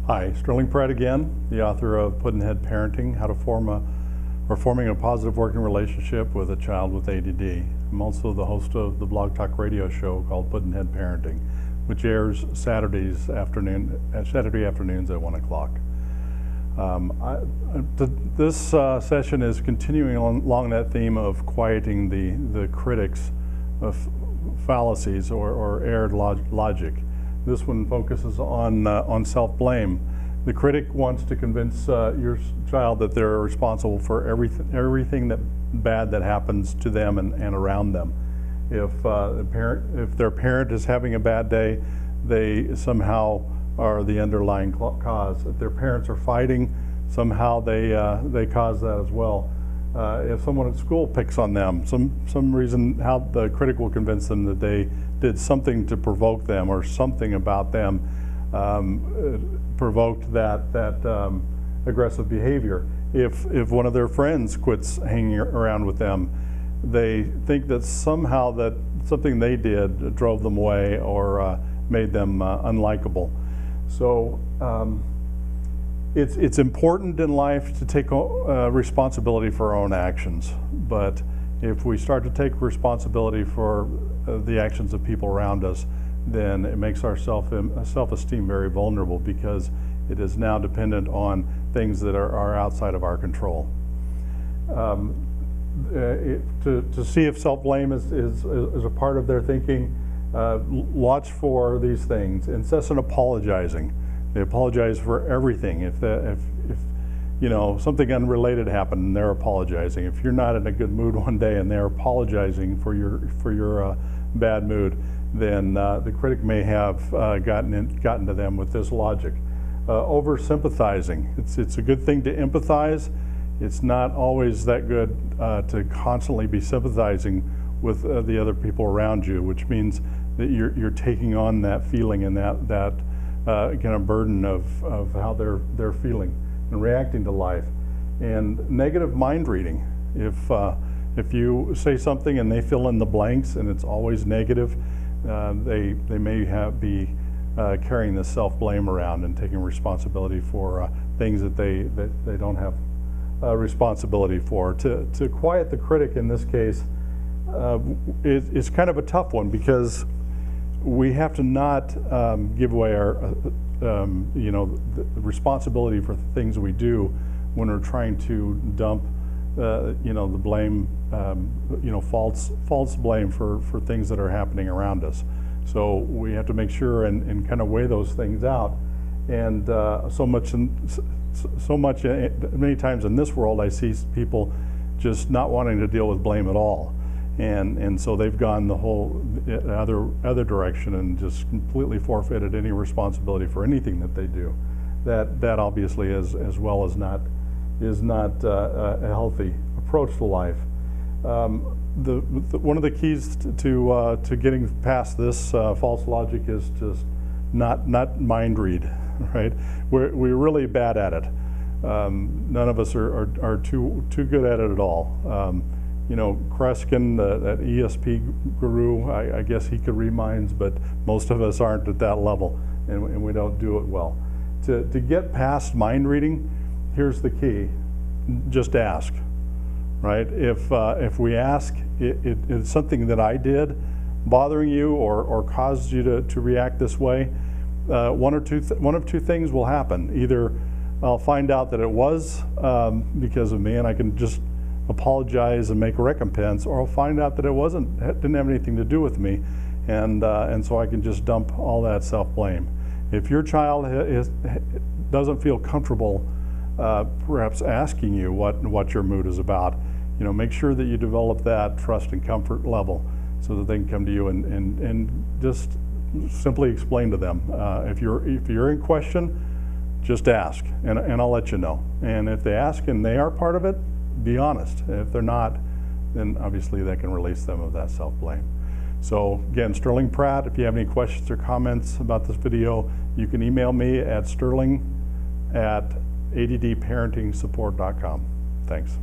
Hi, Sterling Pratt again, the author of Pudd'nhead Parenting, How to Forming a Positive Working Relationship with a Child with ADD. I'm also the host of the Blog Talk radio show called Pudd'nhead Parenting, which airs Saturday afternoons at 1 o'clock. This session is continuing along that theme of quieting the critics of fallacies or erred logic. This one focuses on self-blame. The critic wants to convince your child that they're responsible for everything bad that happens to them and around them. If their parent is having a bad day, they somehow are the underlying cause. If their parents are fighting, somehow they cause that as well. If someone at school picks on them, some reason, how the critic will convince them that they did something to provoke them, or something about them provoked that aggressive behavior. If one of their friends quits hanging around with them, they think that somehow that something they did drove them away or made them unlikable. So it's important in life to take responsibility for our own actions, but if we start to take responsibility for the actions of people around us, then it makes our self-esteem very vulnerable, because it is now dependent on things that are outside of our control. To see if self-blame is a part of their thinking, watch for these things. Incessant apologizing. They apologize for everything. If you know, something unrelated happened and they're apologizing. If you're not in a good mood one day and they're apologizing for your bad mood, then the critic may have gotten to them with this logic. Over sympathizing. It's a good thing to empathize. It's not always that good to constantly be sympathizing with the other people around you, which means that you're taking on that feeling and that kind of burden of how they're feeling and reacting to life. And negative mind reading. If you say something and they fill in the blanks and it's always negative, they may be carrying this self-blame around and taking responsibility for things that they don't have responsibility for. To quiet the critic in this case, it's kind of a tough one, because we have to not give away our the responsibility for the things we do when we're trying to dump the blame, false blame for things that are happening around us. So we have to make sure and kind of weigh those things out. And many times in this world, I see people just not wanting to deal with blame at all. And so they've gone the whole other direction and just completely forfeited any responsibility for anything that they do. That obviously is not a healthy approach to life. One of the keys to getting past this false logic is just not mind read, right? We're really bad at it. None of us are too good at it at all. Kreskin, that ESP guru, I guess he could read minds, but most of us aren't at that level, and we don't do it well. To get past mind reading, here's the key: just ask, right? If we ask, it's something that I did bothering you or caused you to react this way, one of two things will happen. Either I'll find out that it was because of me, and I can just apologize and make a recompense, or I'll find out that it didn't have anything to do with me, and so I can just dump all that self-blame. If your child doesn't feel comfortable perhaps asking you what your mood is about, make sure that you develop that trust and comfort level so that they can come to you and just simply explain to them. If you're in question, just ask, and I'll let you know. And if they ask and they are part of it, be honest. If they're not, then obviously that can release them of that self-blame. So again, Sterling Pratt. If you have any questions or comments about this video, you can email me at sterling@addparentingsupport.com. Thanks.